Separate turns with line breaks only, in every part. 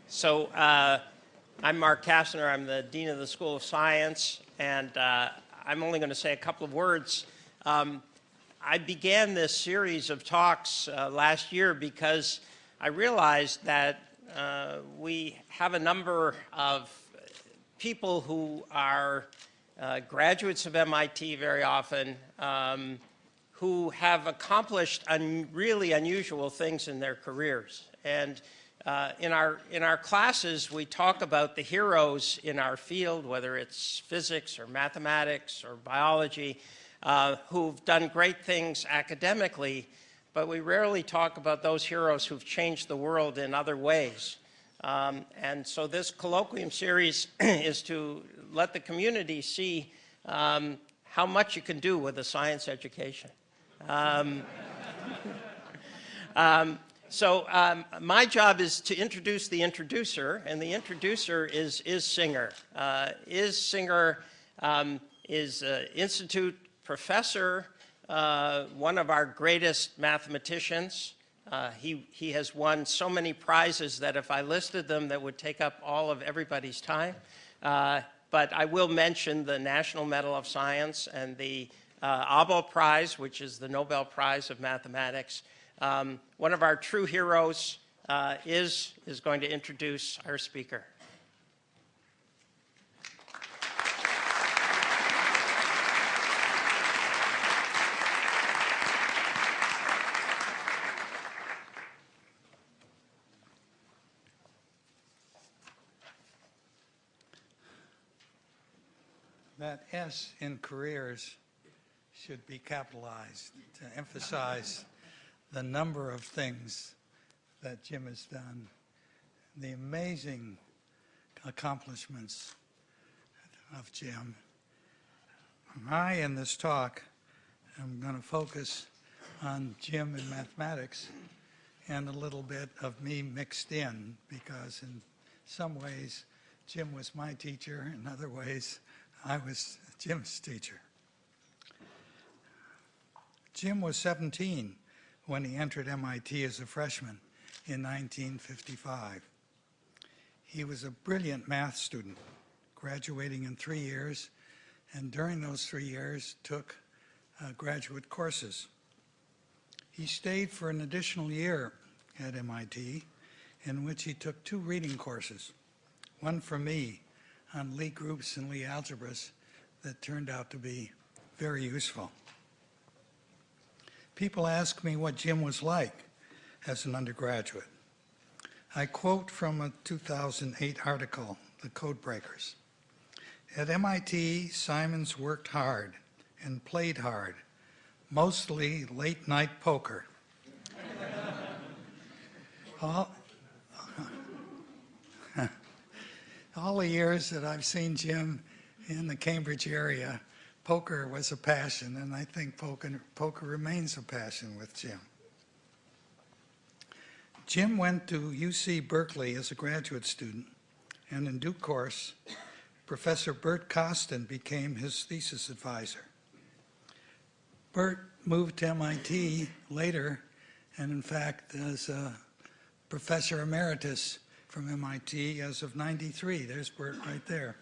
I'm Mark Kastner. I'm the Dean of the School of Science, and I'm only going to say a couple of words. I began this series of talks last year because I realized that we have a number of people who are graduates of MIT very often, who have accomplished really unusual things in their careers. And in our classes, we talk about the heroes in our field, whether it's physics or mathematics or biology, who've done great things academically, but we rarely talk about those heroes who've changed the world in other ways. And so this colloquium series is to let the community see how much you can do with a science education. My job is to introduce the introducer, and the introducer is Singer. Singer is an institute professor, one of our greatest mathematicians. He has won so many prizes that if I listed them, that would take up all of everybody's time. But I will mention the National Medal of Science and the Abel Prize, which is the Nobel Prize of Mathematics. One of our true heroes is going to introduce our speaker.
That S in careers should be capitalized to emphasize the number of things that Jim has done, the amazing accomplishments of Jim. In this talk, I'm going to focus on Jim and mathematics and a little bit of me mixed in, because in some ways Jim was my teacher, in other ways I was Jim's teacher. Jim was 17 when he entered MIT as a freshman in 1955. He was a brilliant math student, graduating in 3 years, and during those 3 years took graduate courses. He stayed for an additional year at MIT, in which he took 2 reading courses, one from me on Lie groups and Lie algebras that turned out to be very useful. People ask me what Jim was like as an undergraduate. I quote from a 2008 article, The Code Breakers. At MIT, Simons worked hard and played hard, mostly late-night poker. All the years that I've seen Jim in the Cambridge area, poker was a passion, and I think poker remains a passion with Jim. Jim went to UC Berkeley as a graduate student, and in due course, Professor Bert Costin became his thesis advisor. Bert moved to MIT later, and in fact, as a professor emeritus from MIT as of '93. There's Bert right there.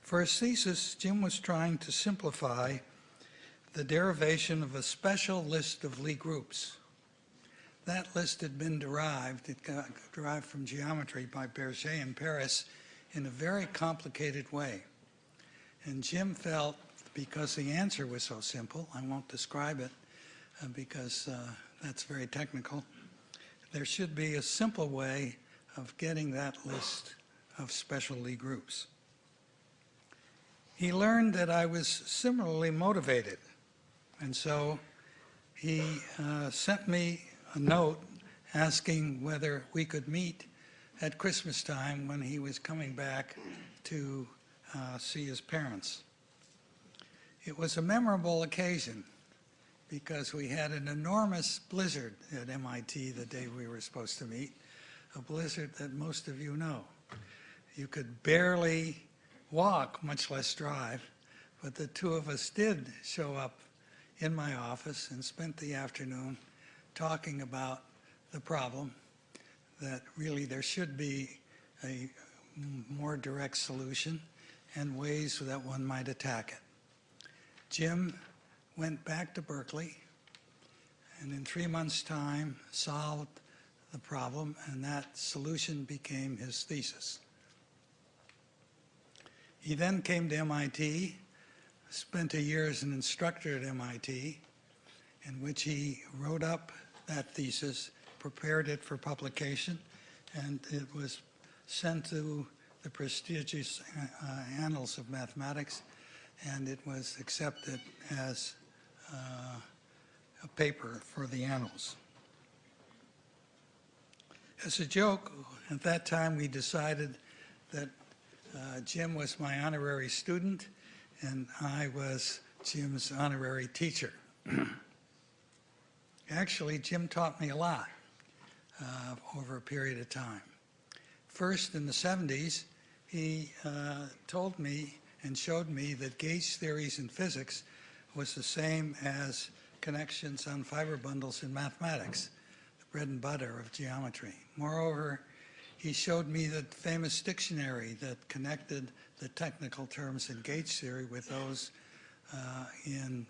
For his thesis, Jim was trying to simplify the derivation of a special list of Lie groups. That list had been derived, it got derived from geometry by Berger in Paris in a very complicated way. And Jim felt, because the answer was so simple, I won't describe it because that's very technical, there should be a simple way of getting that list of special Lie groups. He learned that I was similarly motivated, and so he sent me a note asking whether we could meet at Christmas time when he was coming back to see his parents. It was a memorable occasion because we had an enormous blizzard at MIT the day we were supposed to meet, a blizzard that most of you know. You could barely walk, much less drive, but the two of us did show up in my office and spent the afternoon talking about the problem that really there should be a more direct solution and ways that one might attack it. Jim went back to Berkeley and in 3 months' time solved the problem, and that solution became his thesis. He then came to MIT, spent a year as an instructor at MIT, in which he wrote up that thesis, prepared it for publication, and it was sent to the prestigious Annals of Mathematics, and it was accepted as a paper for the Annals. As a joke, at that time we decided that Jim was my honorary student and I was Jim's honorary teacher. Actually, Jim taught me a lot over a period of time. First, in the 70s, he told me and showed me that gauge theories in physics was the same as connections on fiber bundles in mathematics, the bread and butter of geometry. Moreover, he showed me the famous dictionary that connected the technical terms in gauge theory with those in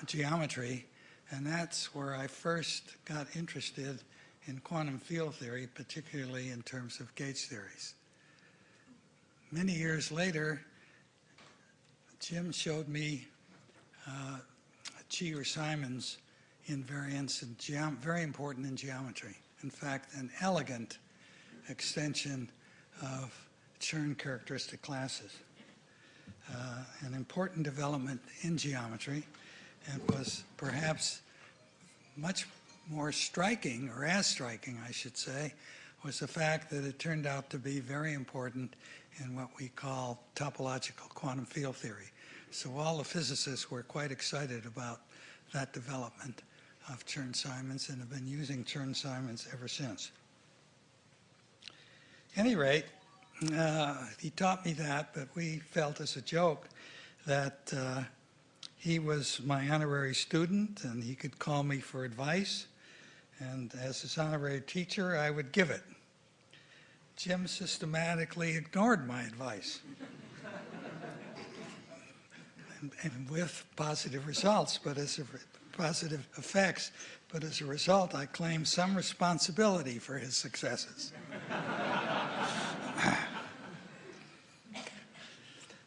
geometry, and that's where I first got interested in quantum field theory, particularly in terms of gauge theories. Many years later, Jim showed me Simons invariance, and very important in geometry. In fact, an elegant extension of Chern characteristic classes. An important development in geometry, and was perhaps much more striking, or as striking, I should say, was the fact that it turned out to be very important in what we call topological quantum field theory. So all the physicists were quite excited about that development of Chern-Simons and have been using Chern-Simons ever since. At any rate, he taught me that, but we felt as a joke that he was my honorary student and he could call me for advice, and as his honorary teacher, I would give it. Jim systematically ignored my advice. and with positive results, but as a positive effects, but as a result, I claim some responsibility for his successes.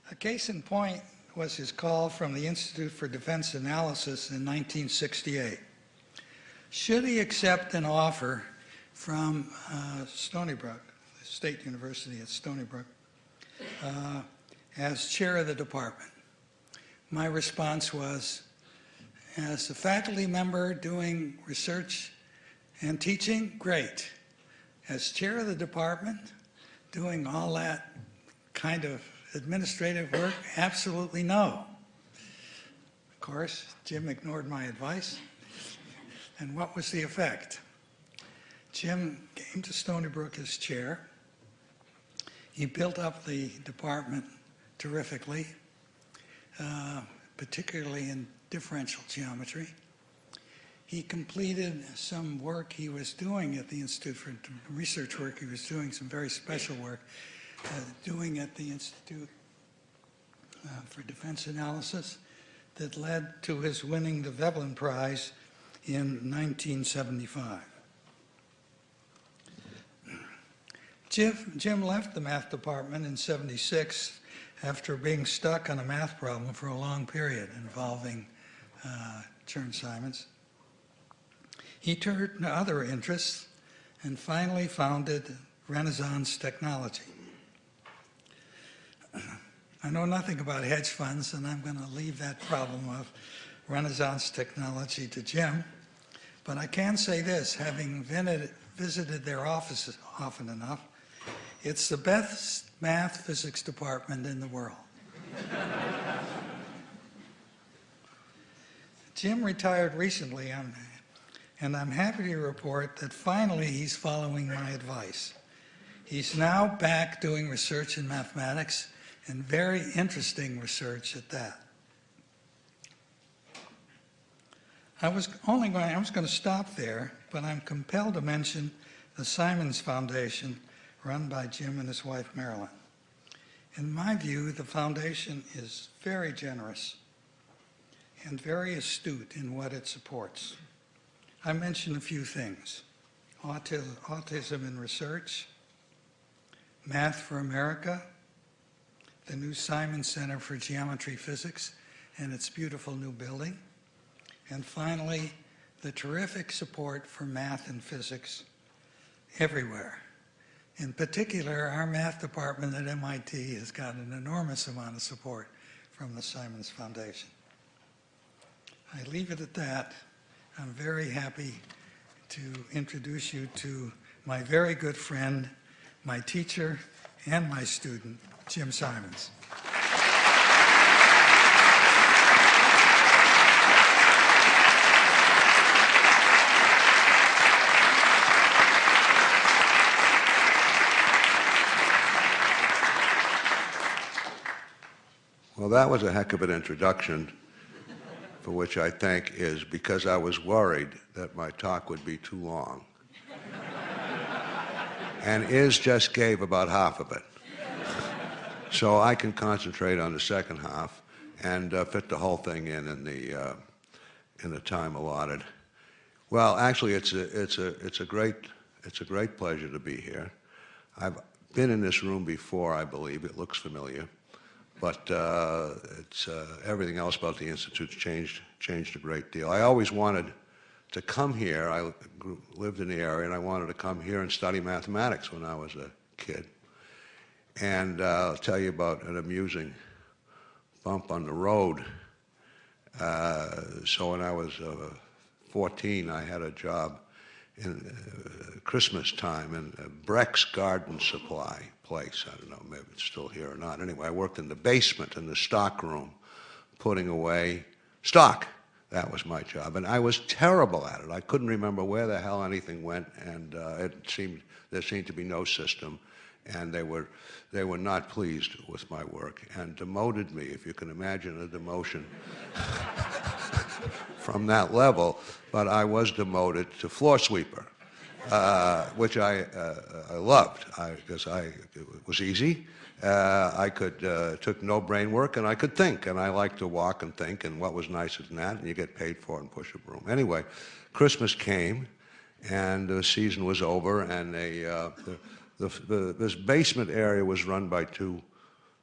A case in point was his call from the Institute for Defense Analysis in 1968. Should he accept an offer from Stony Brook, State University at Stony Brook, as chair of the department? My response was, as a faculty member doing research and teaching, great. As chair of the department, doing all that kind of administrative work, absolutely no. Of course, Jim ignored my advice. And what was the effect? Jim came to Stony Brook as chair. He built up the department terrifically, particularly in differential geometry. He completed some work he was doing at the Institute for research work. He was doing some very special work, doing at the Institute for Defense Analysis that led to his winning the Veblen Prize in 1975. Jim left the math department in '76 after being stuck on a math problem for a long period involving Chern-Simons. He turned to other interests and finally founded Renaissance Technology. I know nothing about hedge funds, and I'm going to leave that problem of Renaissance Technology to Jim, but I can say this, having visited their offices often enough, it's the best math physics department in the world. Jim retired recently, and I'm happy to report that finally he's following my advice. He's now back doing research in mathematics, and very interesting research at that. I was going to stop there, but I'm compelled to mention the Simons Foundation, run by Jim and his wife Marilyn. In my view, the foundation is very generous and very astute in what it supports. I mention a few things: autism in research, Math for America, the new Simons Center for Geometry Physics and its beautiful new building, and finally, the terrific support for math and physics everywhere. In particular, our math department at MIT has got an enormous amount of support from the Simons Foundation. I leave it at that. I'm very happy to introduce you to my very good friend, my teacher, and my student, Jim Simons.
Well, that was a heck of an introduction, for which I thank is because I was worried that my talk would be too long. And Iz just gave about half of it. So I can concentrate on the second half and fit the whole thing in the time allotted. Well, actually, it's a great pleasure to be here. I've been in this room before, I believe. It looks familiar. But everything else about the Institute's changed a great deal. I always wanted to come here. I lived in the area, and I wanted to come here and study mathematics when I was a kid. And I'll tell you about an amusing bump on the road. So when I was 14, I had a job in Christmas time in Breck's Garden Supply place. I don't know, maybe it's still here or not. Anyway, I worked in the basement in the stock room, putting away stock. That was my job, and I was terrible at it. I couldn't remember where the hell anything went, and there seemed to be no system, and they were not pleased with my work and demoted me, if you can imagine a demotion from that level. But I was demoted to floor sweeper, which I loved because it was easy. I took no brain work, and I could think, and I liked to walk and think, and what was nicer than that, and you get paid for it and push a broom. Anyway, Christmas came, and the season was over, and this basement area was run by two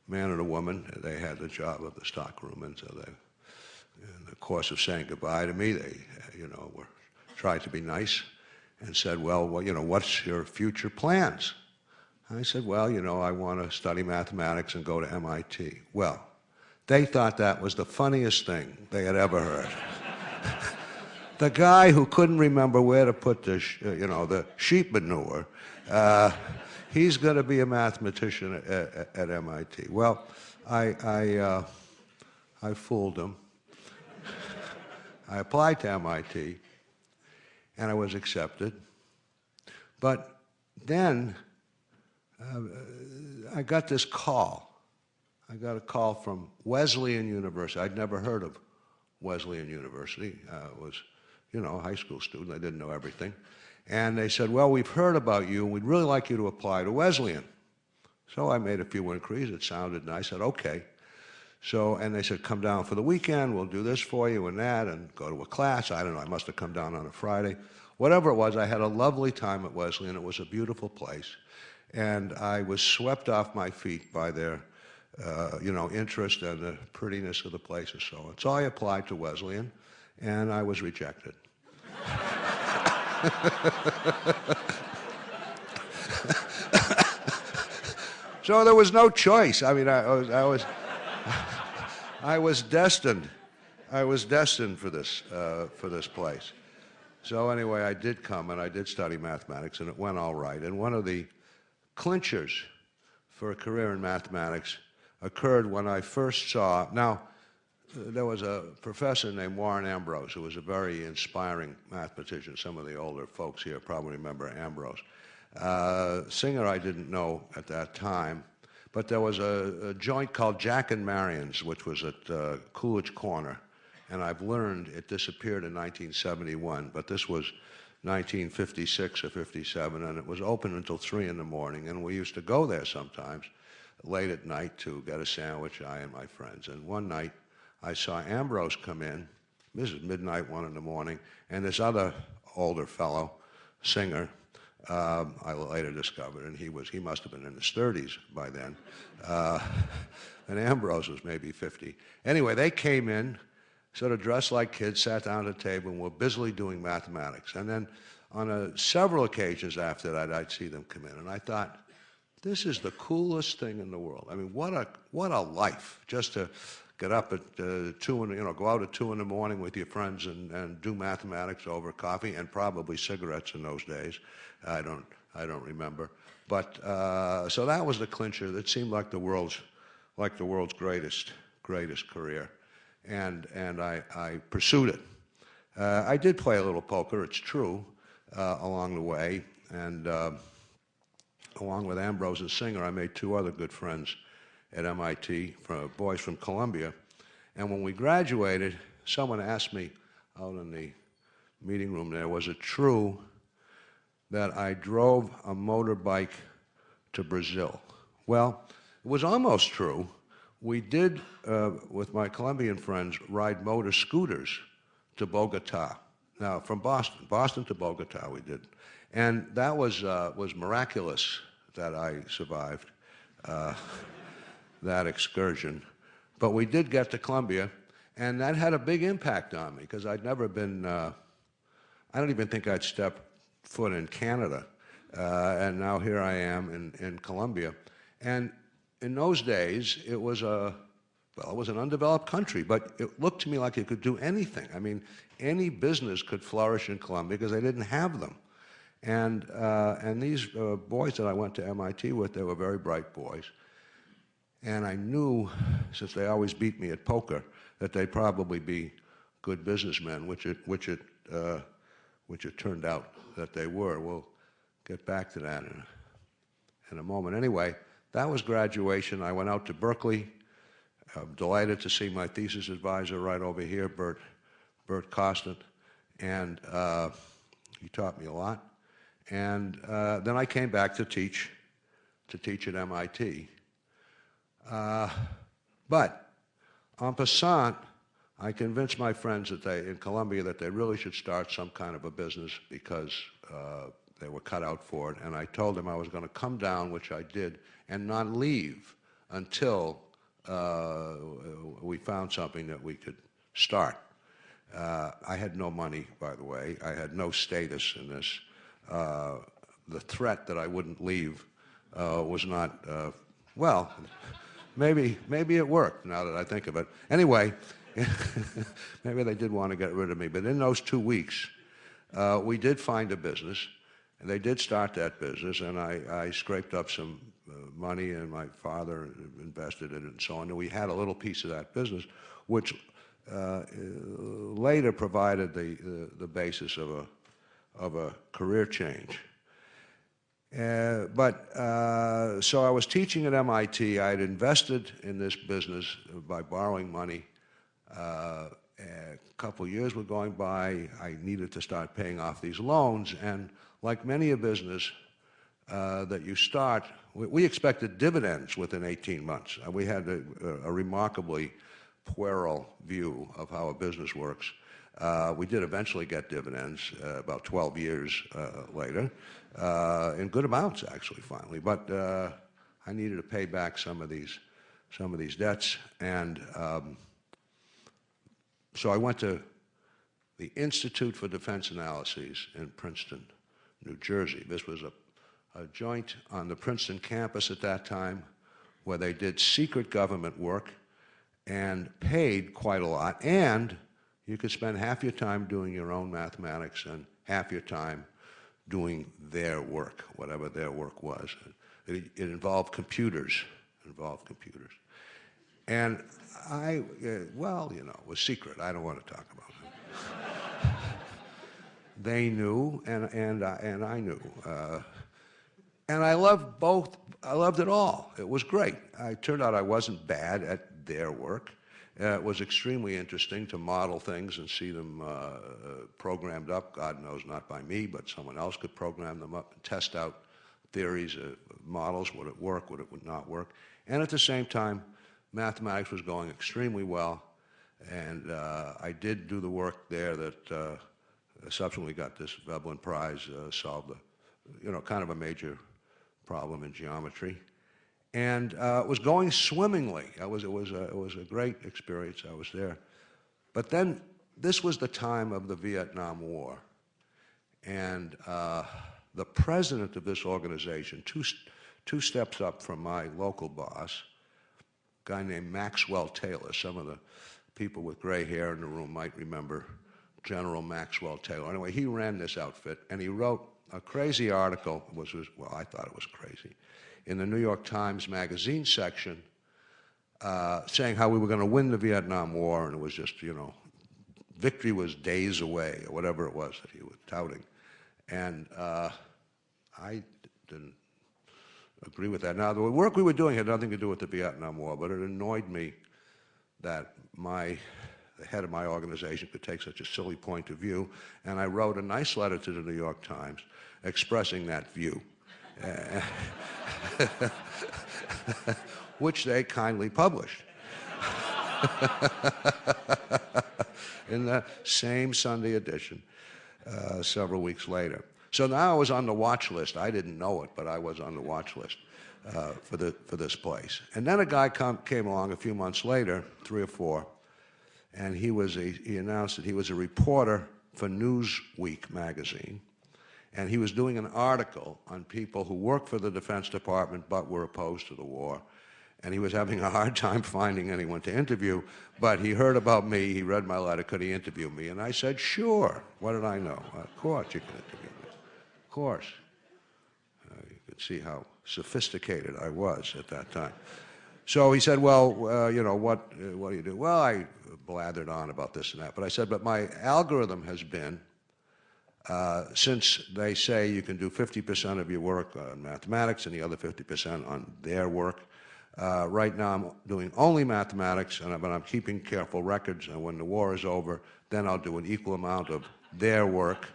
man and a woman. They had the job of the stock room, and so they, in the course of saying goodbye to me, they, were tried to be nice and said, well, what's your future plans? I said, well, I want to study mathematics and go to MIT. Well, they thought that was the funniest thing they had ever heard. The guy who couldn't remember where to put the sheep manure, he's going to be a mathematician at MIT. Well, I fooled him. I applied to MIT, and I was accepted. But then I got this call. I got a call from Wesleyan University. I'd never heard of Wesleyan University. I was, a high school student. I didn't know everything. And they said, well, we've heard about you, and we'd really like you to apply to Wesleyan. So I made a few inquiries. It sounded nice. I said, okay. So, and they said, come down for the weekend. We'll do this for you and that, and go to a class. I don't know. I must have come down on a Friday. Whatever it was, I had a lovely time at Wesleyan. It was a beautiful place. And I was swept off my feet by their, interest and the prettiness of the place and so on. So I applied to Wesleyan, and I was rejected. So there was no choice. I mean, I was destined. I was destined for this place. So anyway, I did come and I did study mathematics, and it went all right. And one of the clinchers for a career in mathematics occurred when I first saw. Now, there was a professor named Warren Ambrose who was a very inspiring mathematician. Some of the older folks here probably remember Ambrose. Singer I didn't know at that time, but there was a joint called Jack and Marion's, which was at Coolidge Corner, and I've learned it disappeared in 1971, but this was 1956 or 57, and it was open until 3 in the morning, and we used to go there sometimes late at night to get a sandwich, I and my friends. And one night I saw Ambrose come in. This is midnight, 1 in the morning, and this other older fellow, singer, I later discovered, and he must have been in his 30s by then, and Ambrose was maybe 50. Anyway, they came in, sort of dressed like kids, sat down at a table, and were busily doing mathematics. And then on several occasions after that, I'd see them come in, and I thought, this is the coolest thing in the world. I mean, what a life, just to get up at 2 and go out at 2 in the morning with your friends and do mathematics over coffee and probably cigarettes in those days. I don't remember, but so that was the clincher. That seemed like the world's greatest career, and I pursued it. I did play a little poker. It's true, along the way, and along with Ambrose and Singer, I made 2 other good friends at MIT, boys from Columbia. And when we graduated, someone asked me out in the meeting room there, was it true that I drove a motorbike to Brazil? Well, it was almost true. We did, with my Colombian friends, ride motor scooters to Bogota. Now, from Boston to Bogota we did. And that was miraculous that I survived that excursion. But we did get to Columbia, and that had a big impact on me, because I'd never been, I don't even think I'd stepped foot in Canada, and now here I am in Columbia. And in those days, it was an undeveloped country, but it looked to me like it could do anything. I mean, any business could flourish in Columbia because they didn't have them. And these boys that I went to MIT with, they were very bright boys. And I knew, since they always beat me at poker, that they'd probably be good businessmen, which it turned out that they were. We'll get back to that in a moment. Anyway, that was graduation. I went out to Berkeley. I'm delighted to see my thesis advisor right over here, Bert Costin, and he taught me a lot. And then I came back to teach at MIT. But en passant, I convinced my friends in Columbia that they really should start some kind of a business because they were cut out for it. And I told them I was going to come down, which I did, and not leave until we found something that we could start. I had no money, by the way. I had no status in this. The threat that I wouldn't leave was not, well, maybe it worked now that I think of it. Anyway, maybe they did want to get rid of me. But in those 2 weeks, we did find a business, and they did start that business, and I scraped up some money, and my father invested in it and so on. And we had a little piece of that business, which later provided the basis of a career change. So I was teaching at MIT. I had invested in this business by borrowing money. A couple years were going by. I needed to start paying off these loans. And like many a business that you start, we expected dividends within 18 months. We had a remarkably puerile view of how a business works. We did eventually get dividends about 12 years later, in good amounts, actually, finally. But I needed to pay back some of these debts, and so I went to the Institute for Defense Analyses in Princeton, New Jersey. This was a joint on the Princeton campus at that time, where they did secret government work and paid quite a lot, and you could spend half your time doing your own mathematics and half your time doing their work, whatever their work was. It involved computers. And well, you know, it was secret. I don't want to talk about it. They knew, and I knew. And I loved both. I loved it all. It was great. It turned out I wasn't bad at their work, It was extremely interesting to model things and see them programmed up. God knows, not by me, but someone else could program them up and test out theories, models. Would it work? Would it not work? And at the same time, mathematics was going extremely well. And I did do the work there that subsequently got this Veblen Prize, solved kind of a major problem in geometry. And it was going swimmingly. It was a great experience. I was there. But then this was the time of the Vietnam War. And the president of this organization, two steps up from my local boss, a guy named Maxwell Taylor. Some of the people with gray hair in the room might remember General Maxwell Taylor. Anyway, he ran this outfit, and he wrote a crazy article. Well, I thought it was crazy, in the New York Times magazine section, saying how we were going to win the Vietnam War, and it was just, victory was days away, or whatever it was that he was touting. And I didn't agree with that. Now, the work we were doing had nothing to do with the Vietnam War, but it annoyed me that the head of my organization could take such a silly point of view, and I wrote a nice letter to the New York Times expressing that view, which they kindly published in the same Sunday edition several weeks later. So now I was on the watch list. I didn't know it, but I was on the watch list for this place. And then a guy came along a few months later, 3 or 4, and he announced that he was a reporter for Newsweek magazine, and he was doing an article on people who worked for the Defense Department but were opposed to the war. And he was having a hard time finding anyone to interview, but he heard about me, he read my letter, could he interview me? And I said, sure. What did I know? Of course you can interview me. Of course. You could see how sophisticated I was at that time. So he said, well, what do you do? Well, I blathered on about this and that. But I said, but my algorithm has been, since they say you can do 50% of your work on mathematics and the other 50% on their work, right now I'm doing only mathematics, but I'm keeping careful records, and when the war is over, then I'll do an equal amount of their work.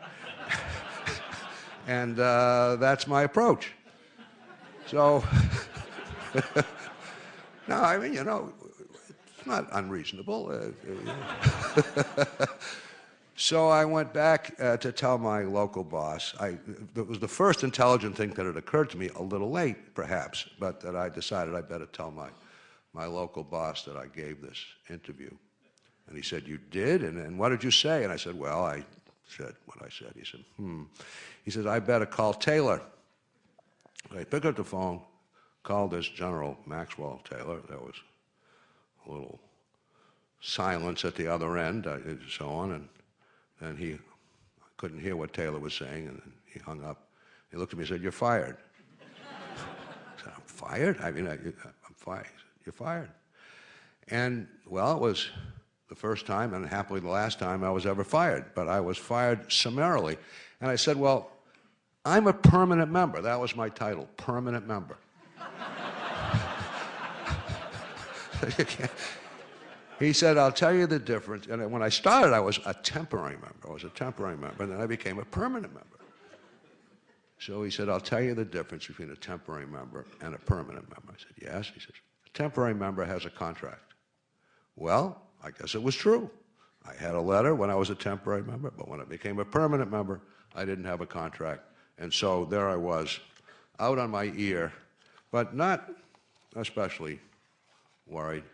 And that's my approach. So, no, I mean, it's not unreasonable. So I went back to tell my local boss. It was the first intelligent thing that had occurred to me, a little late perhaps, but that I decided I better tell my local boss that I gave this interview. And he said, you did? And what did you say? And I said, well, I said what I said. He said, He said, I better call Taylor. I picked up the phone, called this General Maxwell Taylor. There was a little silence at the other end, and so on, and he couldn't hear what Taylor was saying, and then he hung up. He looked at me and said, you're fired. I said, I'm fired? I mean, I'm fired. He said, you're fired. And, well, it was the first time, and happily the last time I was ever fired, but I was fired summarily. And I said, well, I'm a permanent member. That was my title, permanent member. He said, I'll tell you the difference. And when I started, I was a temporary member. And then I became a permanent member. So he said, I'll tell you the difference between a temporary member and a permanent member. I said, yes. He says, a temporary member has a contract. Well, I guess it was true. I had a letter when I was a temporary member, but when I became a permanent member, I didn't have a contract. And so there I was, out on my ear, but not especially worried.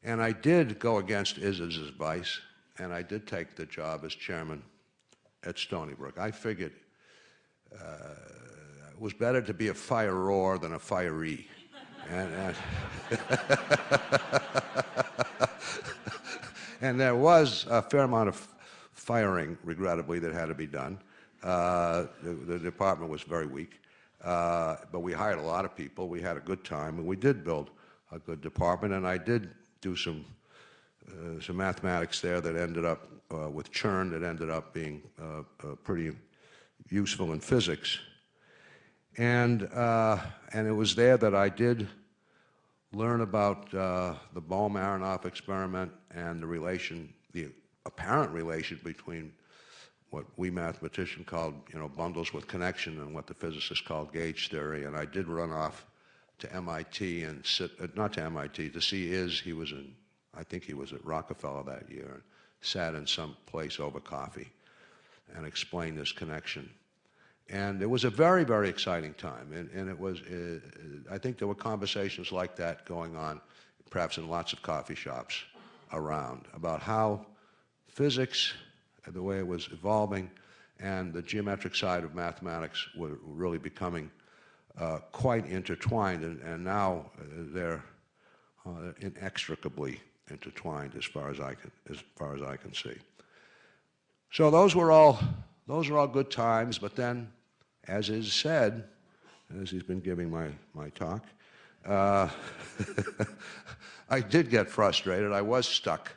And I did go against Izzy's advice, and I did take the job as chairman at Stony Brook. I figured it was better to be a firer than a firee. And there was a fair amount of firing, regrettably, that had to be done. The department was very weak, but we hired a lot of people. We had a good time, and we did build a good department, and I did do some mathematics there that ended up with churn that ended up being pretty useful in physics. And it was there that I did learn about the Bohm-Aronoff experiment and the apparent relation between what we mathematicians called, bundles with connection and what the physicists called gauge theory. And I did run off to MIT and not to MIT, to see I think he was at Rockefeller that year, and sat in some place over coffee and explained this connection. And it was a very, very exciting time. And it was, I think there were conversations like that going on, perhaps in lots of coffee shops around, about how physics, the way it was evolving, and the geometric side of mathematics were really becoming quite intertwined, and now they're inextricably intertwined as far as I can see. So those were all good times. But then, as is said, as he's been giving my talk, I did get frustrated. I was stuck.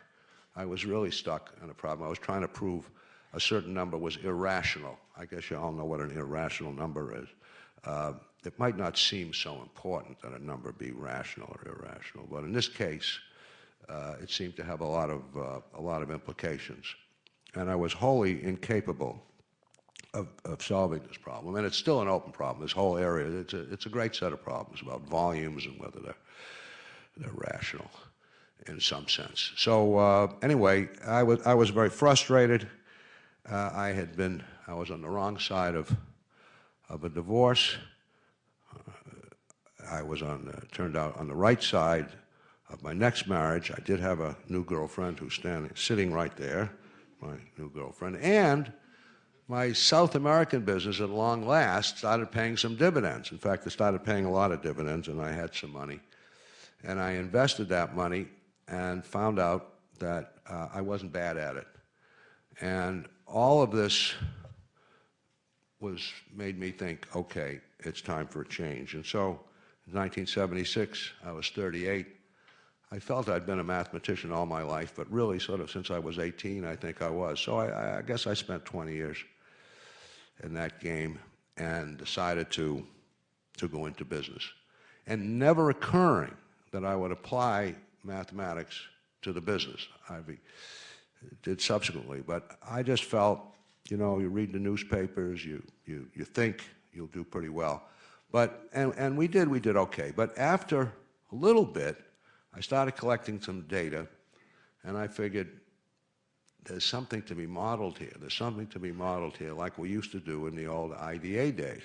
I was really stuck on a problem. I was trying to prove a certain number was irrational. I guess you all know what an irrational number is. It might not seem so important that a number be rational or irrational, but in this case, it seemed to have a lot of implications. And I was wholly incapable of solving this problem. And it's still an open problem, this whole area. It's a great set of problems about volumes and whether they're rational in some sense. So anyway, I was very frustrated. I was on the wrong side of a divorce. I was turned out on the right side of my next marriage. I did have a new girlfriend who's sitting right there, my new girlfriend. And my South American business, at long last, started paying some dividends. In fact, it started paying a lot of dividends, and I had some money. And I invested that money and found out that I wasn't bad at it. And all of this made me think, okay, it's time for a change. And so in 1976, I was 38. I felt I'd been a mathematician all my life, but really sort of since I was 18, I think I was. So I guess I spent 20 years in that game and decided to go into business. And never occurring that I would apply mathematics to the business. I did subsequently, but I just felt, you read the newspapers, you think you'll do pretty well. And we did okay. But after a little bit, I started collecting some data, and I figured there's something to be modeled here. There's something to be modeled here like we used to do in the old IDA days.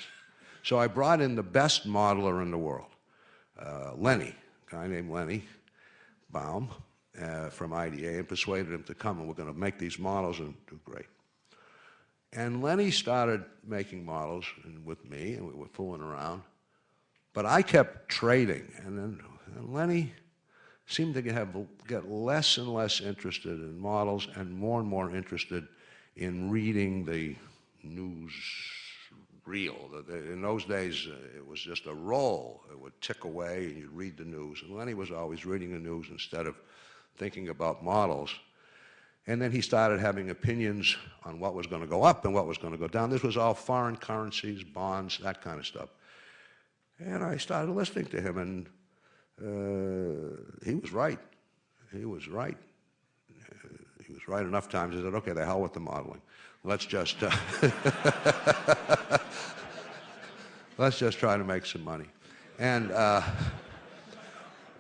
So I brought in the best modeler in the world, Lenny, a guy named Lenny Baum from IDA, and persuaded him to come, and we're going to make these models and do great. And Lenny started making models with me, and we were fooling around. But I kept trading, and Lenny seemed to get less and less interested in models and more interested in reading the news reel. In those days, it was just a roll. It would tick away, and you'd read the news. And Lenny was always reading the news instead of thinking about models. And then he started having opinions on what was going to go up and what was going to go down. This was all foreign currencies, bonds, that kind of stuff. And I started listening to him, and he was right. He was right. He was right enough times. I said, okay, the hell with the modeling. Let's just let's just try to make some money. And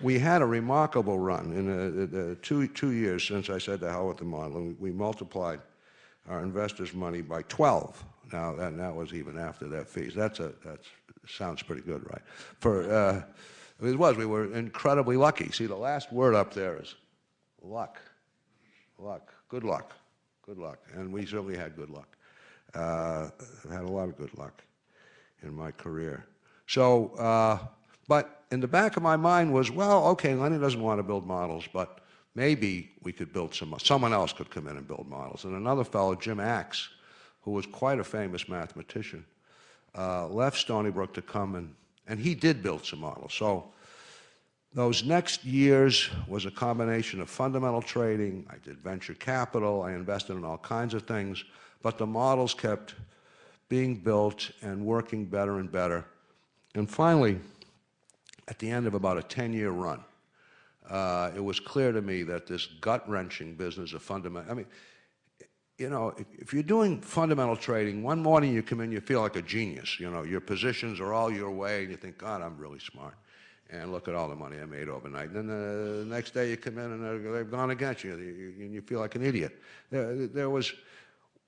we had a remarkable run. In the 2 years since I said the hell with the modeling, we multiplied our investors' money by 12. Now, and that was even after their fees. That sounds pretty good, right? We were incredibly lucky. See, the last word up there is luck. Luck. Good luck. Good luck. And we certainly had good luck. I had a lot of good luck in my career. So, but in the back of my mind was, well, okay, Lenny doesn't want to build models, but maybe we could build someone else could come in and build models. And another fellow, Jim Axe, who was quite a famous mathematician, left Stony Brook to come, and he did build some models. So those next years was a combination of fundamental trading. I did venture capital. I invested in all kinds of things. But the models kept being built and working better and better. And finally, at the end of about a 10-year run, it was clear to me that this gut-wrenching business of fundamental, I mean, you know, if you're doing fundamental trading, one morning you come in, you feel like a genius. You know, your positions are all your way, and you think, God, I'm really smart. And look at all the money I made overnight. And then the next day you come in and they've gone against you, and you feel like an idiot.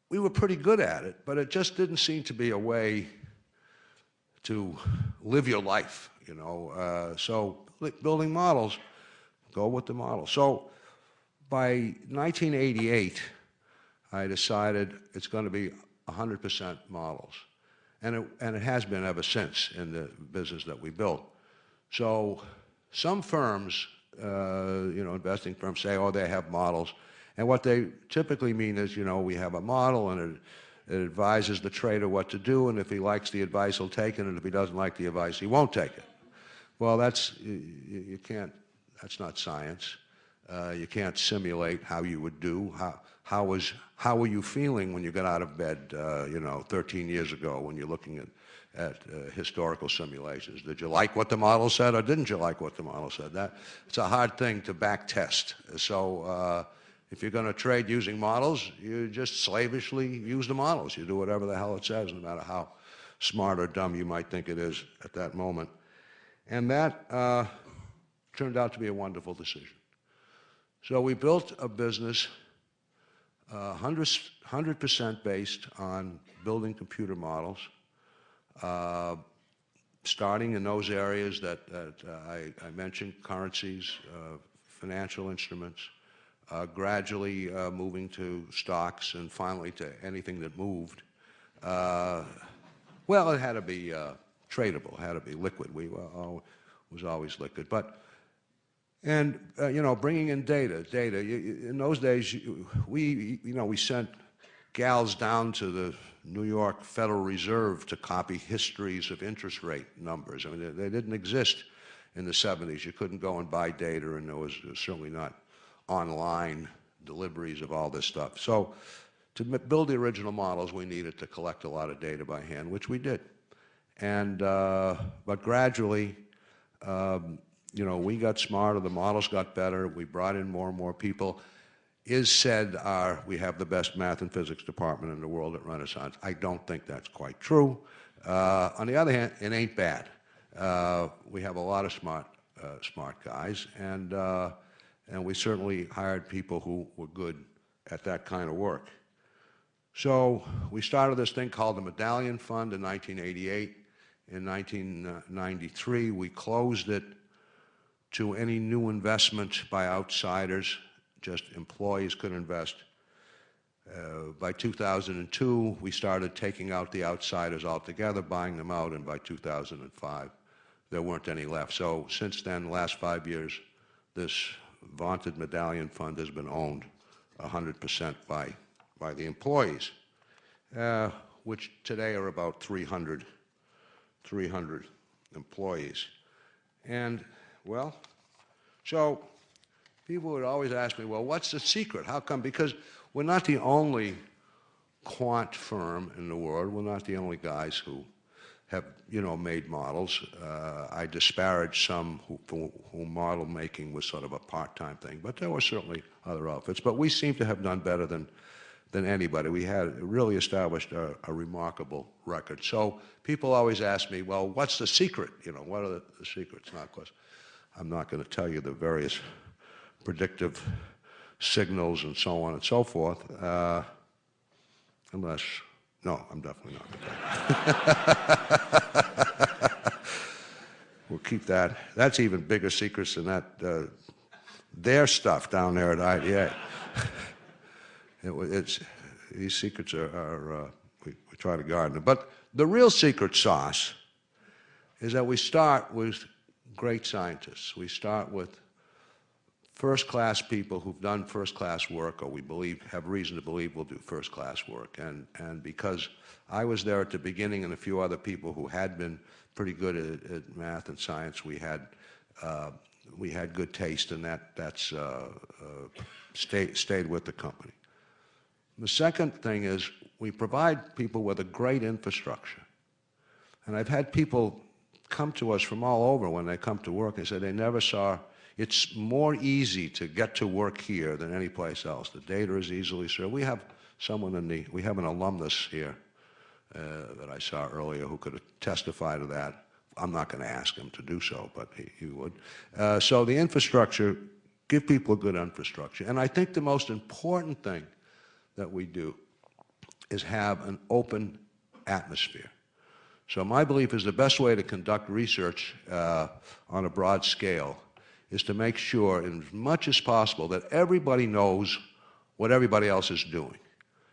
We were pretty good at it, but it just didn't seem to be a way to live your life, you know. So building models, go with the model. So by 1988, I decided it's going to be 100% models. And it has been ever since in the business that we built. So some firms, you know, investing firms say, oh, they have models. And what they typically mean is, you know, we have a model and it advises the trader what to do, and if he likes the advice, he'll take it, and if he doesn't like the advice, he won't take it. Well, you can't, that's not science. You can't simulate how you would do. How were you feeling when you got out of bed, you know, 13 years ago when you're looking at historical simulations? Did you like what the model said, or didn't you like what the model said? It's a hard thing to back test. So if you're going to trade using models, you just slavishly use the models. You do whatever the hell it says, no matter how smart or dumb you might think it is at that moment. And that turned out to be a wonderful decision. So we built a business 100% based on building computer models, starting in those areas that I mentioned, currencies, financial instruments, gradually moving to stocks, and finally to anything that moved. Well, it had to be tradable, it had to be liquid. Was always liquid. And you know, bringing in data. In those days, we sent gals down to the New York Federal Reserve to copy histories of interest rate numbers. I mean, they didn't exist in the 70s. You couldn't go and buy data, and there was certainly not online deliveries of all this stuff. So to build the original models, we needed to collect a lot of data by hand, which we did. And but gradually, you know, we got smarter, the models got better, we brought in more and more people. We have the best math and physics department in the world at Renaissance. I don't think that's quite true. On the other hand, it ain't bad. We have a lot of smart guys, and we certainly hired people who were good at that kind of work. So we started this thing called the Medallion Fund in 1988. In 1993, we closed it to any new investment by outsiders. Just employees could invest. By 2002, we started taking out the outsiders altogether, buying them out, and by 2005, there weren't any left. So since then, the last 5 years, this vaunted Medallion Fund has been owned 100% by the employees, which today are about 300 employees. And, well, so people would always ask me, well, what's the secret? How come? Because we're not the only quant firm in the world. We're not the only guys who have, you know, made models. I disparage some who model making was sort of a part-time thing, but there were certainly other outfits. But we seem to have done better than anybody. We had really established a remarkable record. So people always ask me, well, what's the secret? You know, what are the secrets? Now, of course, I'm not going to tell you the various predictive signals and so on and so forth, unless, no, I'm definitely not going to. We'll keep that. That's even bigger secrets than that, their stuff down there at IDA. These secrets we try to guard them. But the real secret sauce is that we start with great scientists. We start with first-class people who've done first-class work, or we have reason to believe will do first-class work. And because I was there at the beginning, and a few other people who had been pretty good at math and science, we had good taste, and that's stayed with the company. The second thing is we provide people with a great infrastructure. And I've had people come to us from all over when they come to work and say they never saw, it's more easy to get to work here than any place else. The data is easily served. We have we have an alumnus here that I saw earlier who could testify to that. I'm not going to ask him to do so, but he would. So the infrastructure, give people a good infrastructure. And I think the most important thing that we do is have an open atmosphere. So my belief is the best way to conduct research on a broad scale is to make sure, as much as possible, that everybody knows what everybody else is doing,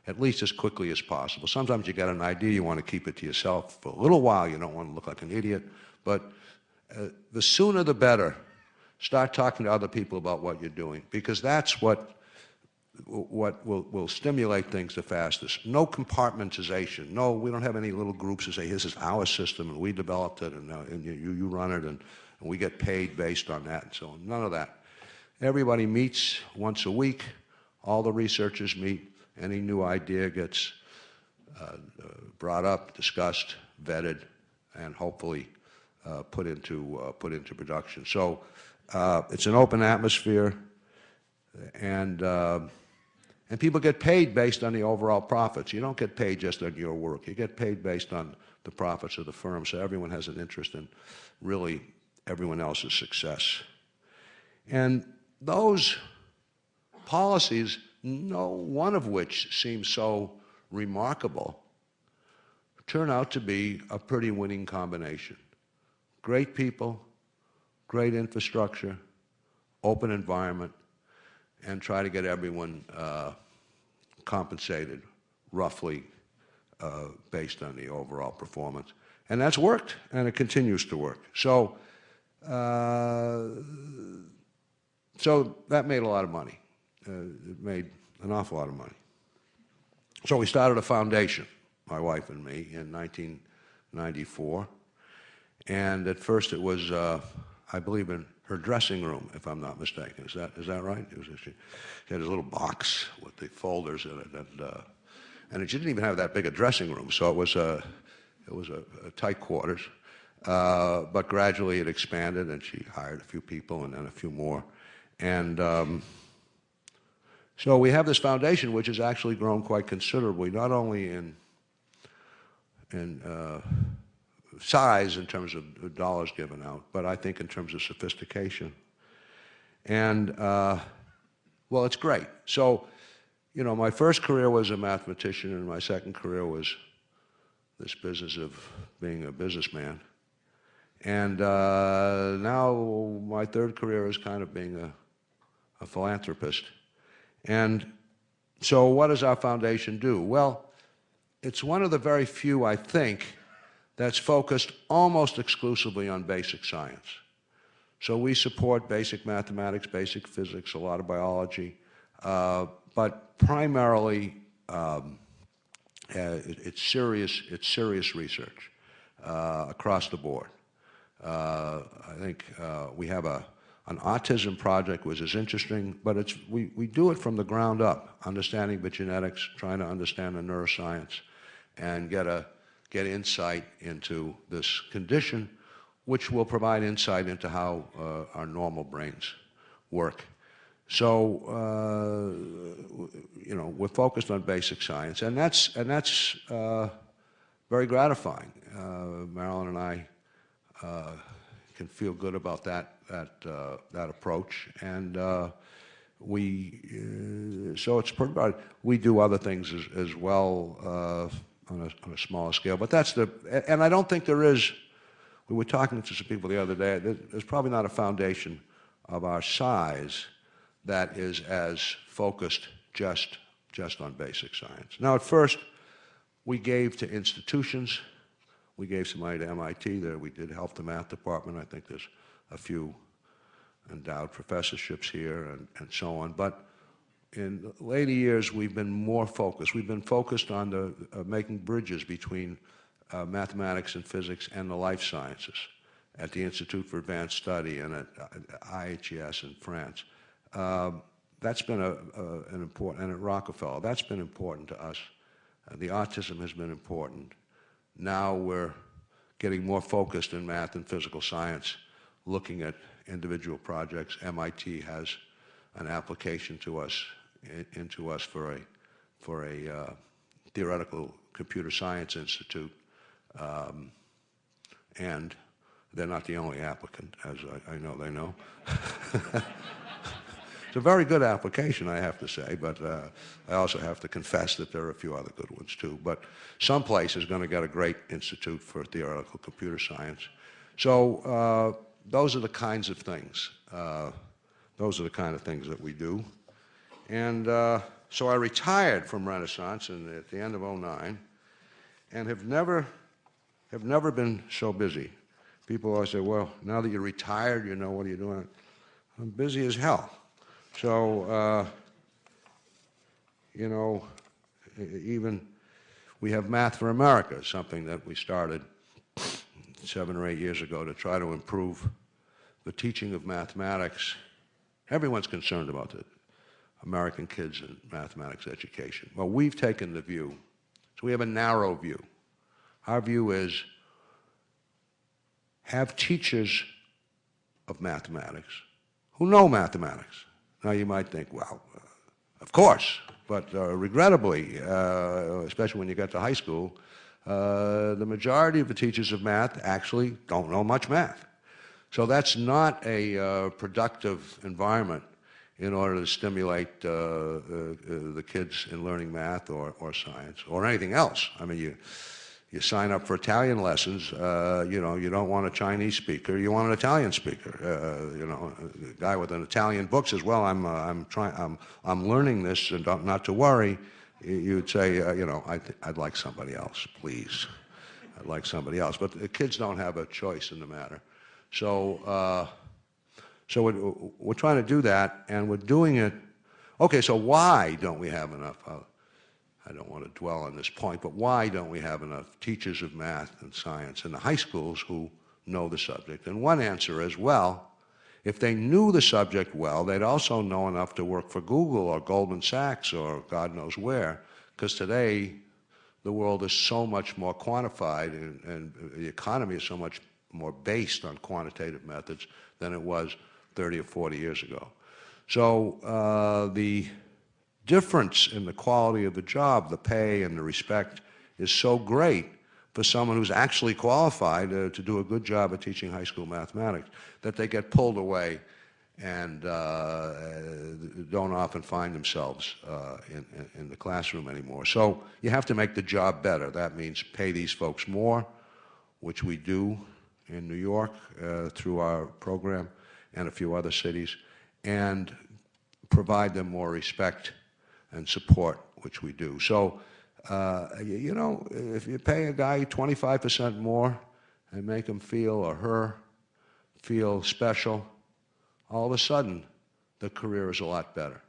at least as quickly as possible. Sometimes you get an idea, you want to keep it to yourself for a little while, you don't want to look like an idiot, but the sooner the better. Start talking to other people about what you're doing, because that's what will stimulate things the fastest. No compartmentization. No, we don't have any little groups that say, this is our system, and we developed it, and you run it, and we get paid based on that, and so on. None of that. Everybody meets once a week. All the researchers meet. Any new idea gets brought up, discussed, vetted, and hopefully put into production. So it's an open atmosphere, and people get paid based on the overall profits. You don't get paid just on your work. You get paid based on the profits of the firm, so everyone has an interest in really everyone else's success. And those policies, no one of which seems so remarkable, turn out to be a pretty winning combination. Great people, great infrastructure, open environment, and try to get everyone compensated roughly based on the overall performance. And that's worked, and it continues to work. So that made a lot of money. It made an awful lot of money. So we started a foundation, my wife and me, in 1994. And at first it was, I believe, in her dressing room, if I'm not mistaken. Is that right? She had this little box with the folders in it, and she didn't even have that big a dressing room, so it was a tight quarters. But gradually it expanded, and she hired a few people and then a few more. And so we have this foundation which has actually grown quite considerably, not only in size in terms of dollars given out, but I think in terms of sophistication. And, well, it's great. So, you know, my first career was a mathematician, and my second career was this business of being a businessman. And now my third career is kind of being a philanthropist. And so what does our foundation do? Well, it's one of the very few, I think, that's focused almost exclusively on basic science. So we support basic mathematics, basic physics, a lot of biology, but primarily it's serious research across the board. I think we have an autism project, which is interesting, but we do it from the ground up, understanding the genetics, trying to understand the neuroscience, and get insight into this condition, which will provide insight into how our normal brains work. So, you know, we're focused on basic science, and that's very gratifying. Marilyn and I can feel good about that approach, and so it's pretty good. We do other things as well on a smaller scale, but that's and I don't think there is. We were talking to some people the other day. There's probably not a foundation of our size that is as focused just on basic science. Now, at first, we gave to institutions. We gave some money to MIT. There, we did help the math department. I think there's a few endowed professorships here and so on. But in later years, we've been more focused. We've been focused on making bridges between mathematics and physics and the life sciences at the Institute for Advanced Study and at IHES in France. That's been an important, and at Rockefeller, that's been important to us. The autism has been important. Now we're getting more focused in math and physical science, looking at individual projects. MIT has an application to us, into us for a theoretical computer science institute, and they're not the only applicant, as I know they know. It's a very good application, I have to say, but I also have to confess that there are a few other good ones too. But some place is going to get a great institute for theoretical computer science. So those are the kinds of things. Those are the kind of things that we do. And so I retired from Renaissance at the end of '09, and have never been so busy. People always say, well, now that you're retired, you know, what are you doing? I'm busy as hell. So, you know, even we have Math for America, something that we started 7 or 8 years ago to try to improve the teaching of mathematics. Everyone's concerned about the American kids and mathematics education. Well, we've taken the view, so we have a narrow view. Our view is have teachers of mathematics who know mathematics. Now you might think, well, of course, but regrettably, especially when you get to high school, the majority of the teachers of math actually don't know much math. So that's not a productive environment in order to stimulate the kids in learning math or science or anything else. I mean, you sign up for Italian lessons, you know, you don't want a Chinese speaker, you want an Italian speaker. You know, a guy with an Italian book says, well, I'm learning this and not to worry. You'd say, you know, I'd like somebody else, please. I'd like somebody else. But the kids don't have a choice in the matter. So, we're trying to do that, and we're doing it. Okay, so why don't we have enough? I don't want to dwell on this point, but why don't we have enough teachers of math and science in the high schools who know the subject? And one answer is, well, if they knew the subject well, they'd also know enough to work for Google or Goldman Sachs or God knows where, because today the world is so much more quantified and the economy is so much more based on quantitative methods than it was 30 or 40 years ago. So the difference in the quality of the job, the pay and the respect is so great for someone who's actually qualified to do a good job at teaching high school mathematics that they get pulled away and don't often find themselves in the classroom anymore. So you have to make the job better. That means pay these folks more, which we do in New York through our program and a few other cities, and provide them more respect and support, which we do. So, you know, if you pay a guy 25% more and make him feel or her feel special, all of a sudden the career is a lot better.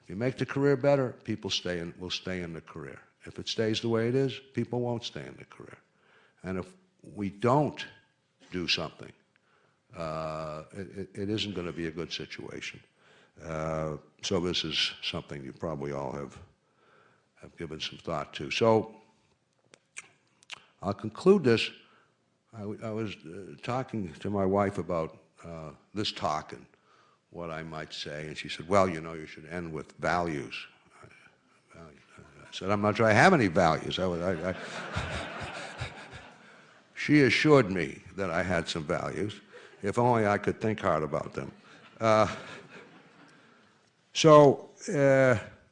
If you make the career better, people will stay in the career. If it stays the way it is, people won't stay in the career. And if we don't do something, it isn't going to be a good situation. So this is something you probably all have given some thought to. So I'll conclude this. I was talking to my wife about this talk and what I might say, and she said, well, you know, you should end with values. I said, I'm not sure I have any values. She assured me that I had some values, if only I could think hard about them. So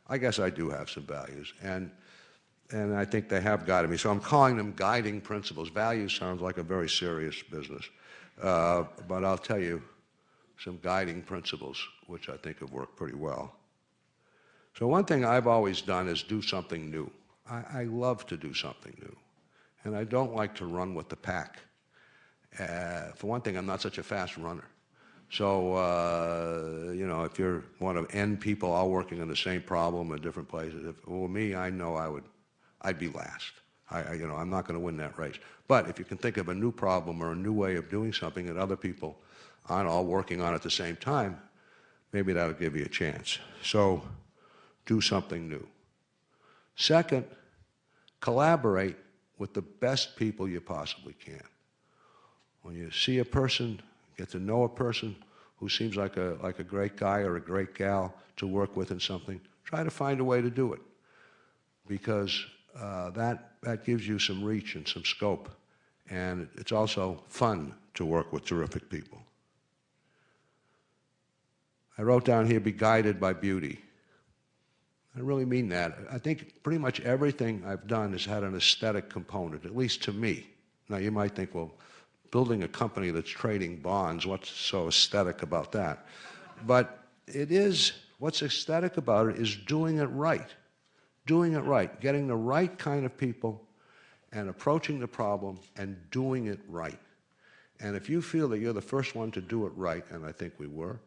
I guess I do have some values, and I think they have guided me. So I'm calling them guiding principles. Values sounds like a very serious business, but I'll tell you some guiding principles which I think have worked pretty well. So one thing I've always done is do something new. I love to do something new, and I don't like to run with the pack. For one thing, I'm not such a fast runner. So, you know, if you're one of N people all working on the same problem in different places, well, me, I know I'd be last. You know, I'm not going to win that race. But if you can think of a new problem or a new way of doing something that other people aren't all working on at the same time, maybe that'll give you a chance. So do something new. Second, collaborate with the best people you possibly can. When you see a person, get to know a person who seems like a great guy or a great gal to work with in something, try to find a way to do it, because that gives you some reach and some scope, and it's also fun to work with terrific people. I wrote down here, be guided by beauty. I really mean that. I think pretty much everything I've done has had an aesthetic component, at least to me. Now you might think, well, building a company that's trading bonds, what's so aesthetic about that? But it is, what's aesthetic about it is doing it right. Doing it right, getting the right kind of people and approaching the problem and doing it right. And if you feel that you're the first one to do it right, and I think we were,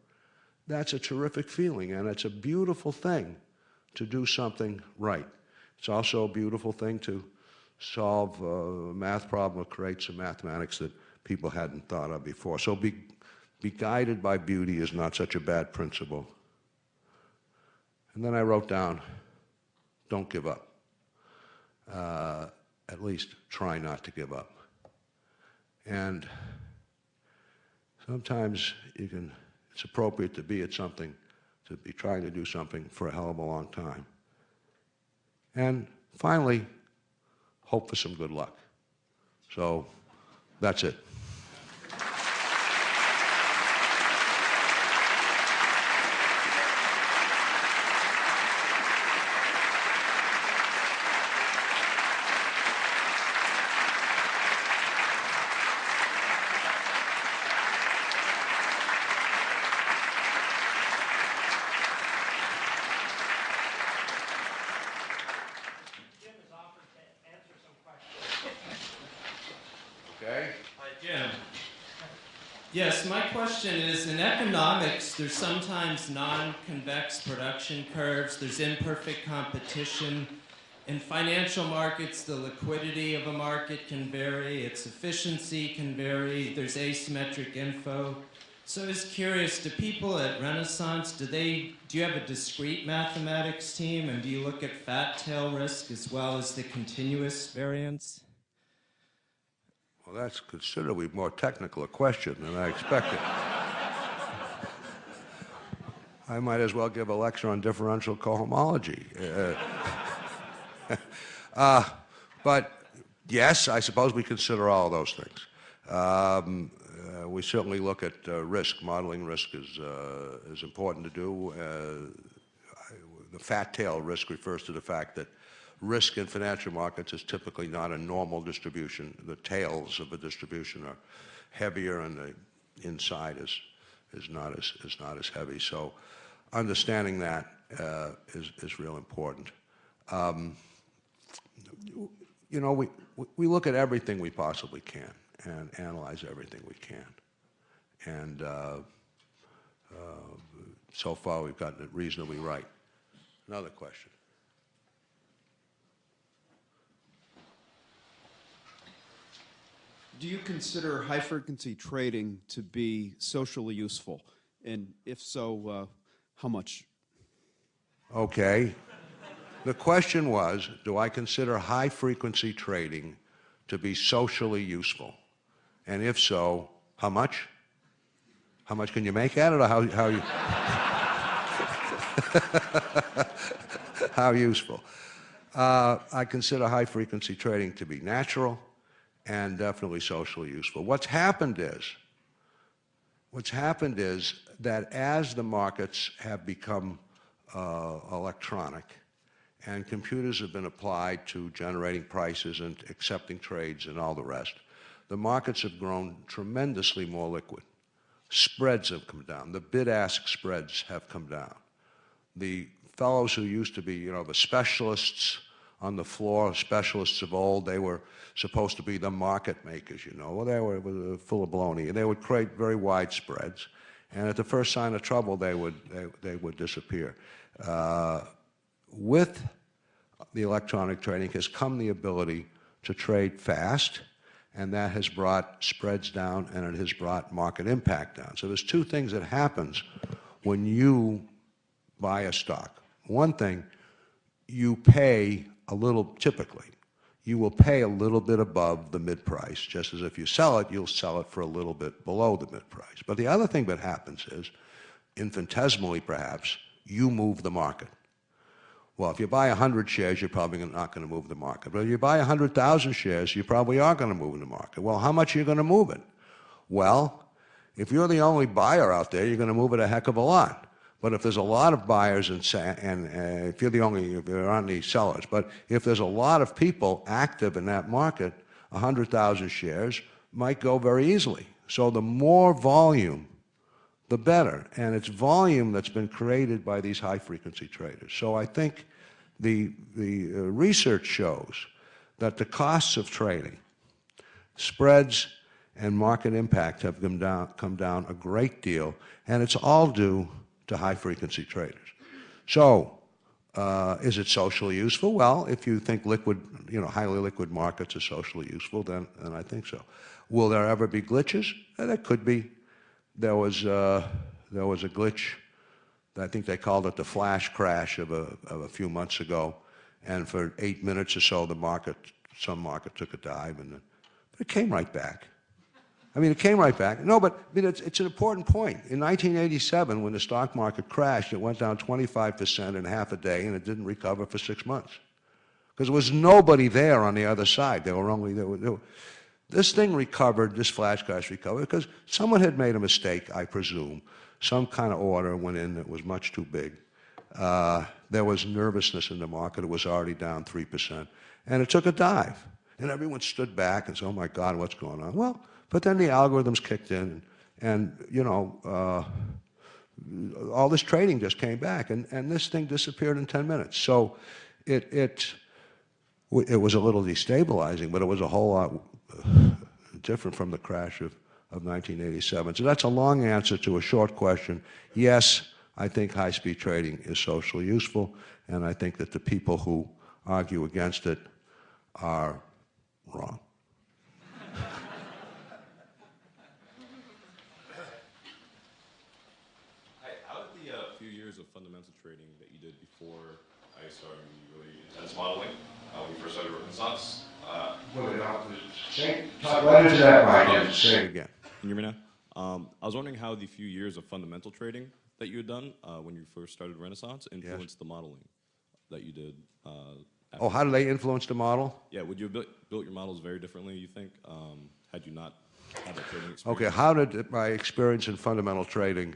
that's a terrific feeling, and it's a beautiful thing to do something right. It's also a beautiful thing to solve a math problem or create some mathematics that people hadn't thought of before. So be guided by beauty is not such a bad principle. And then I wrote down, don't give up. At least try not to give up. And sometimes it's appropriate to be at something, to be trying to do something for a hell of a long time. And finally, hope for some good luck. So that's it. Okay?
Hi, Jim. Yes, my question is, in economics, there's sometimes non-convex production curves, there's imperfect competition. In financial markets, the liquidity of a market can vary, its efficiency can vary, there's asymmetric info. So I was curious, do people at Renaissance, do you have a discrete mathematics team, and do you look at fat tail risk as well as the continuous variance?
Well, that's considerably more technical a question than I expected. I might as well give a lecture on differential cohomology. But yes, I suppose we consider all of those things. We certainly look at risk. Modeling risk is important to do. The fat tail risk refers to the fact that risk in financial markets is typically not a normal distribution. The tails of a distribution are heavier, and the inside is not as heavy. So understanding that is real important. You know, we look at everything we possibly can and analyze everything we can. And so far we've gotten it reasonably right. Another question.
Do you consider high-frequency trading to be socially useful? And if so, how much?
Okay. The question was, do I consider high-frequency trading to be socially useful? And if so, how much? How much can you make at it, or how you how useful? I consider high-frequency trading to be natural and definitely socially useful. What's happened is that as the markets have become electronic and computers have been applied to generating prices and accepting trades and all the rest, the markets have grown tremendously more liquid. Spreads have come down. The bid-ask spreads have come down. The fellows who used to be, you know, the specialists on the floor, specialists of old, they were supposed to be the market makers, you know. Well, they were full of baloney. They would create very wide spreads, and at the first sign of trouble, they would disappear. With the electronic trading has come the ability to trade fast, and that has brought spreads down, and it has brought market impact down. So there's two things that happens when you buy a stock. One thing, you pay a little, typically, you will pay a little bit above the mid-price, just as if you sell it, you'll sell it for a little bit below the mid-price. But the other thing that happens is, infinitesimally perhaps, you move the market. Well, if you buy 100 shares, you're probably not going to move the market. But if you buy 100,000 shares, you probably are going to move the market. Well, how much are you going to move it? Well, if you're the only buyer out there, you're going to move it a heck of a lot. But if there's a lot of buyers and if there aren't any sellers, but if there's a lot of people active in that market, 100,000 shares might go very easily. So the more volume, the better. And it's volume that's been created by these high-frequency traders. So I think the research shows that the costs of trading, spreads, and market impact have come down a great deal, and it's all due to high-frequency traders. So, is it socially useful? Well, if you think liquid, highly liquid markets are socially useful, then I think so. Will there ever be glitches? There could be. There was a glitch. I think they called it the flash crash of a few months ago, and for 8 minutes or so, some market took a dive, but it came right back. I mean, it came right back. No, but it's an important point. In 1987, when the stock market crashed, it went down 25% in half a day, and it didn't recover for 6 months. Because there was nobody there on the other side. This thing recovered, this flash crash recovered, because someone had made a mistake, I presume. Some kind of order went in that was much too big. There was nervousness in the market. It was already down 3%. And it took a dive. And everyone stood back and said, oh, my God, what's going on? Well, but then the algorithms kicked in, and all this trading just came back, and this thing disappeared in 10 minutes. So it was a little destabilizing, but it was a whole lot different from the crash of 1987. So that's a long answer to a short question. Yes, I think high-speed trading is socially useful, and I think that the people who argue against it are wrong.
Of fundamental trading that you did before I started really intense modeling when you first started Renaissance.
Talk right into that mic. Say it again.
Can you hear me now? I was wondering how the few years of fundamental trading that you had done when you first started Renaissance influenced the modeling that you did.
How do they influence the model?
Yeah, would you have built your models very differently, you think, had you not had that trading experience?
Okay, how did my experience in fundamental trading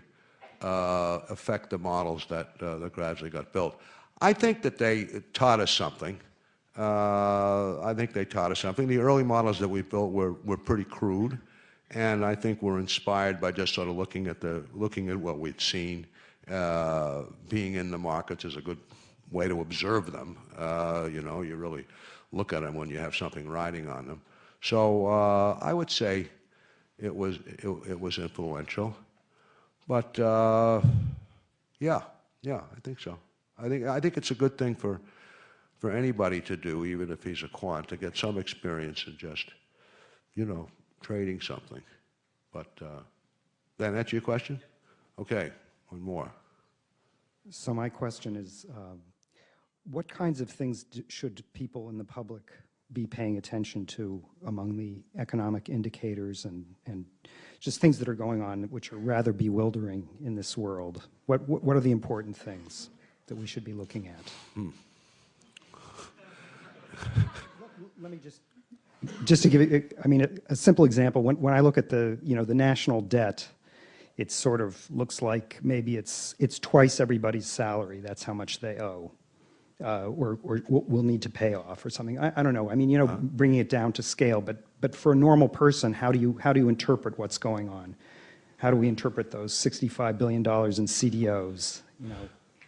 affect the models that gradually got built? I think that they taught us something. The early models that we built were pretty crude, and I think were inspired by just sort of looking at what we'd seen. Being in the markets is a good way to observe them. You really look at them when you have something riding on them. So I would say it was influential. But yeah, I think so. I think it's a good thing for anybody to do, even if he's a quant, to get some experience in just, trading something. But that answer your question? Okay, one more.
So my question is, what kinds of things should people in the public be paying attention to among the economic indicators and just things that are going on which are rather bewildering in this world? What are the important things that we should be looking at? Let me just to give you, a simple example. When I look at the national debt, it sort of looks like maybe it's twice everybody's salary. That's how much they owe. Or will need to pay off or something. I don't know. Bringing it down to scale, but for a normal person, how do you interpret what's going on? How do we interpret those $65 billion in CDOs?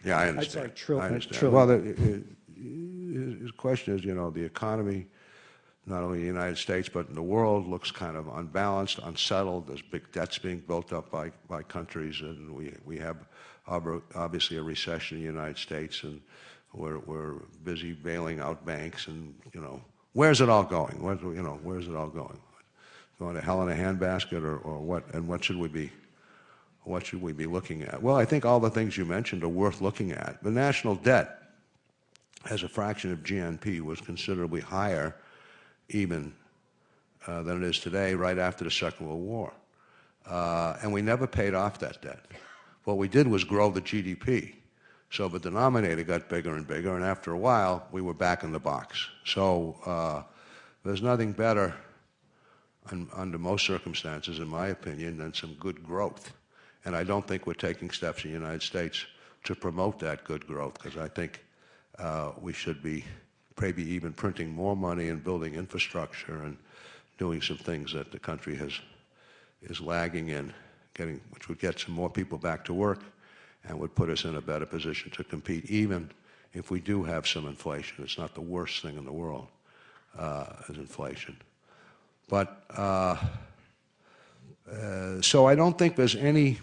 Yeah, I understand.
Sorry,
I understand.
trillion.
Well, his question is, the economy, not only in the United States but in the world, looks kind of unbalanced, unsettled. There's big debts being built up by countries, and we have obviously a recession in the United States, and we're busy bailing out banks, and where's it all going? Where's it all going? Going to hell in a handbasket, or what? And what should we be looking at? Well, I think all the things you mentioned are worth looking at. The national debt, as a fraction of GNP, was considerably higher even than it is today, right after the Second World War. And we never paid off that debt. What we did was grow the GDP. So the denominator got bigger and bigger, and after a while, we were back in the box. So there's nothing better under most circumstances, in my opinion, than some good growth. And I don't think we're taking steps in the United States to promote that good growth, because I think we should be maybe even printing more money and building infrastructure and doing some things that the country is lagging in, which would get some more people back to work and would put us in a better position to compete, even if we do have some inflation. It's not the worst thing in the world, is inflation. But, so I don't think there's any,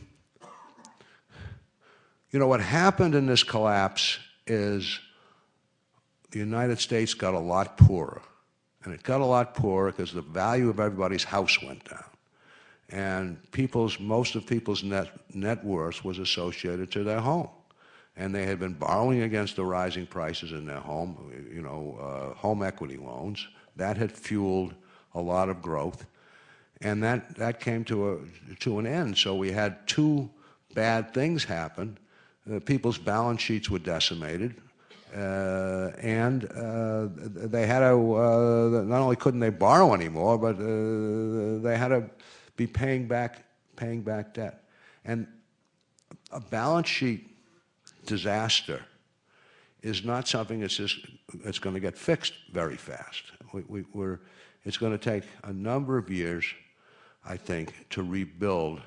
what happened in this collapse is the United States got a lot poorer. And it got a lot poorer because the value of everybody's house went down. And most of people's net worth was associated to their home. And they had been borrowing against the rising prices in their home, home equity loans. That had fueled a lot of growth. And that came to an end. So we had two bad things happen. People's balance sheets were decimated. And they had to, not only couldn't they borrow anymore, but they had to be paying back debt. And a balance sheet disaster is not something that's going to get fixed very fast. It's going to take a number of years, I think, to rebuild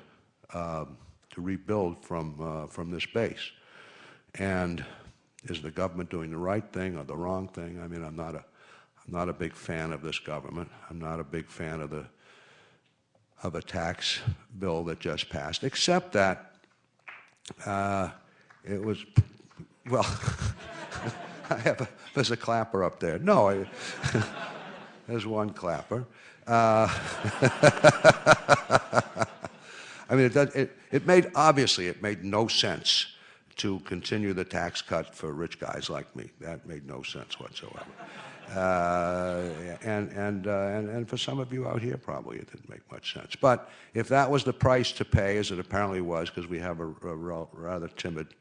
from this base. And is the government doing the right thing or the wrong thing? I mean, I'm not a big fan of this government. I'm not a big fan of a tax bill that just passed, except that it was, well, there's a clapper up there. No, there's one clapper. I mean, obviously it made no sense to continue the tax cut for rich guys like me. That made no sense whatsoever. And for some of you out here, probably it didn't make much sense. But if that was the price to pay, as it apparently was, because we have a rather timid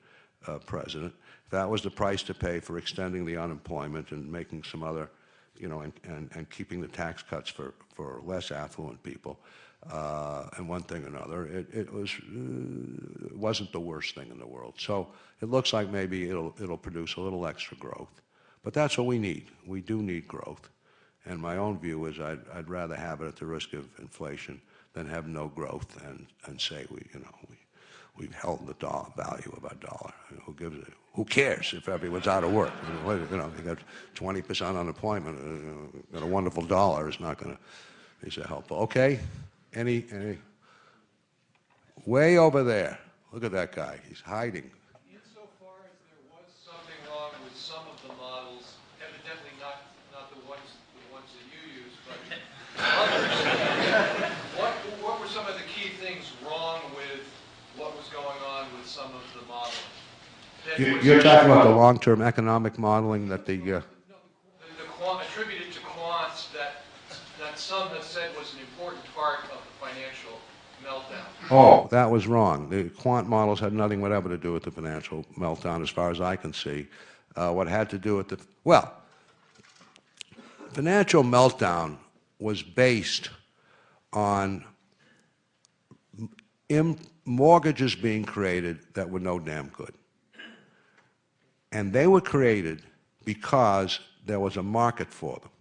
president, if that was the price to pay for extending the unemployment and making some other, and keeping the tax cuts for less affluent people, and one thing or another, it wasn't the worst thing in the world. So it looks like maybe it'll produce a little extra growth. But that's what we need. We do need growth. And my own view is I'd rather have it at the risk of inflation than have no growth and say we've held the value of our dollar. Who cares if everyone's out of work? You got 20% unemployment. Got a wonderful dollar is not going to be so helpful. Okay. Any way over there. Look at that guy. He's hiding.
Insofar as there was something wrong with some of the models, evidently not the ones that you use, but others. What were some of the key things wrong with what was going on with some of the modeling?
You're talking about the long-term economic modeling that the
attributed to quants that some have said was an important part of the financial meltdown.
Oh, that was wrong. The quant models had nothing whatever to do with the financial meltdown, as far as I can see. What had to do with financial meltdown was based on mortgages being created that were no damn good. And they were created because there was a market for them.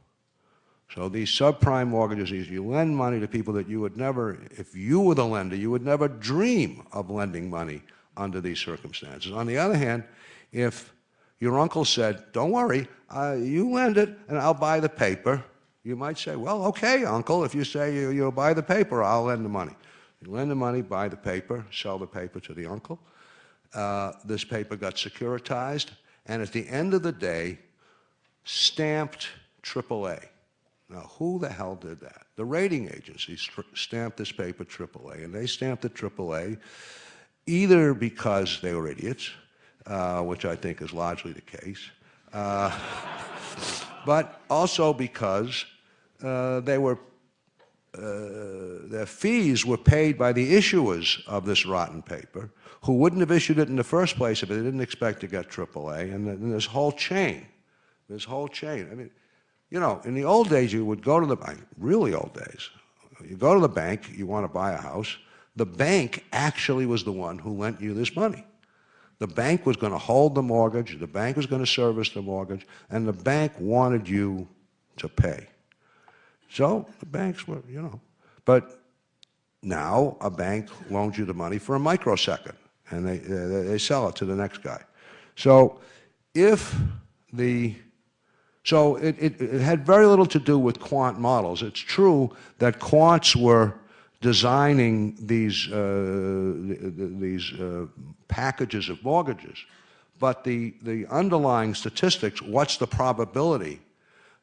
So these subprime mortgages, you lend money to people that you would never, if you were the lender, you would never dream of lending money under these circumstances. On the other hand, if your uncle said, don't worry, you lend it and I'll buy the paper, you might say, well, okay, uncle, if you say you'll buy the paper, I'll lend the money. You lend the money, buy the paper, sell the paper to the uncle. This paper got securitized, and at the end of the day, stamped AAA. Now, who the hell did that? The rating agencies stamped this paper AAA, and they stamped it AAA either because they were idiots, which I think is largely the case, but also because their fees were paid by the issuers of this rotten paper, who wouldn't have issued it in the first place if they didn't expect to get AAA, and then this whole chain. I mean, you know, in the old days, you would go to the bank, really old days, you go to the bank, you want to buy a house, the bank actually was the one who lent you this money. The bank was going to hold the mortgage, the bank was going to service the mortgage, and the bank wanted you to pay. So the banks were, you know, but now a bank loans you the money for a microsecond, and they sell it to the next guy. So if the So it had very little to do with quant models. It's true that quants were designing these packages of mortgages, but the underlying statistics, what's the probability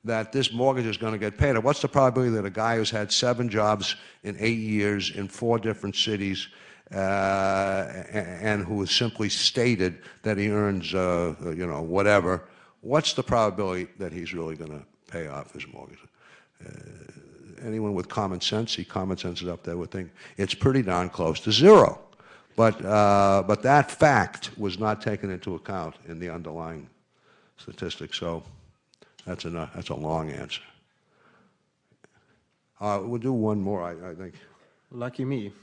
that this mortgage is going to get paid? Or what's the probability that a guy who's had 7 jobs in 8 years in 4 different cities and who has simply stated that he earns, you know, whatever, what's the probability that he's really going to pay off his mortgage? Anyone with common sense, see common sense is up there, would think it's pretty darn close to 0. But that fact was not taken into account in the underlying statistics. So that's a long answer. We'll do one more, I think.
Lucky me.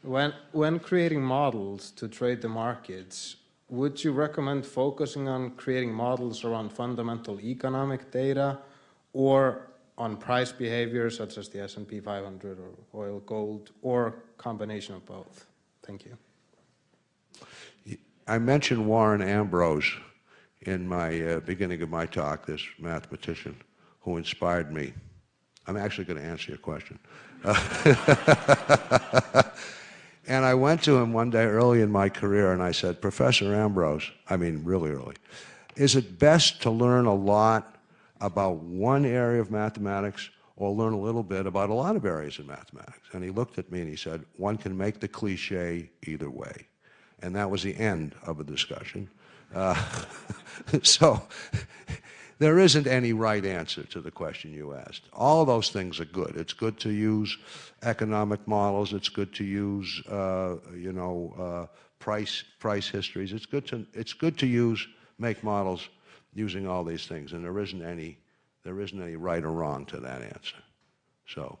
When creating models to trade the markets, would you recommend focusing on creating models around fundamental economic data or on price behavior such as the S&P 500 or oil, gold, or combination of both? Thank you.
I mentioned Warren Ambrose in my beginning of my talk, this mathematician who inspired me. I'm actually going to answer your question. And I went to him one day early in my career and I said, Professor Ambrose, I mean really early, is it best to learn a lot about one area of mathematics or learn a little bit about a lot of areas of mathematics? And he looked at me and he said, one can make the cliche either way. And that was the end of the discussion. So there isn't any right answer to the question you asked. All of those things are good. It's good to use economic models. It's good to use, you know, price histories. It's good to make models using all these things. And there isn't any right or wrong to that answer. So.